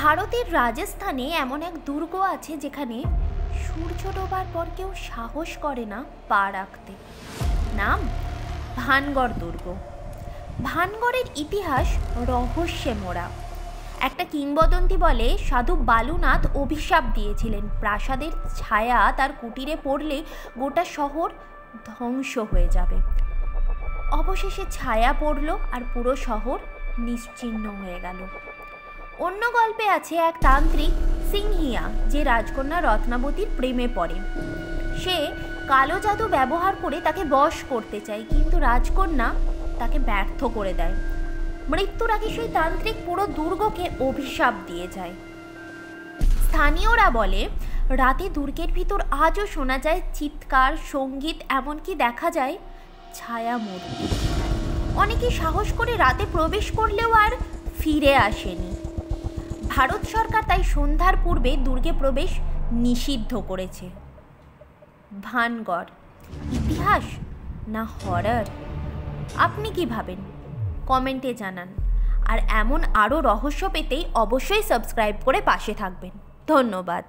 ভারতের রাজস্থানে এমন এক দুর্গ আছে যেখানে সূর্য ডোবার পর কেউ সাহস করে না পা রাখতে। নাম ভানগড় দুর্গ। ভানগড়ের ইতিহাস রহস্যে মোড়া। একটা কিংবদন্তি বলে সাধু বালুনাথ অভিশাপ দিয়েছিলেন প্রাসাদের ছায়া তার কুটিরে পড়লে গোটা শহর ধ্বংস হয়ে যাবে। অবশেষে ছায়া পড়ল আর পুরো শহর নিশ্চিহ্ন হয়ে গেল। অন্য গল্পে আছে এক তান্ত্রিক সিংহিয়া যে রাজকন্যা রত্নাবতীর প্রেমে পড়ে। সে কালো জাদু ব্যবহার করে তাকে বশ করতে চায়, কিন্তু রাজকন্যা তাকে ব্যর্থ করে দেয়। মৃত্যুর আগে সেই তান্ত্রিক পুরো দুর্গকে অভিশাপ দিয়ে যায়। স্থানীয়রা বলে রাতে দুর্গের ভিতর আজও শোনা যায় চিৎকার, সঙ্গীত, এমনকি দেখা যায় ছায়া মূর্তি। অনেকে সাহস করে রাতে প্রবেশ করলেও আর ফিরে আসেনি। ভারত সরকার তাই সন্ধ্যার পূর্বে দুর্গে প্রবেশ নিষিদ্ধ করেছে। ভানগড় ইতিহাস না হরর? আপনি কি ভাবেন? কমেন্টে জানান। আর এমন আরও রহস্য পেতেই অবশ্যই সাবস্ক্রাইব করে পাশে থাকবেন। ধন্যবাদ।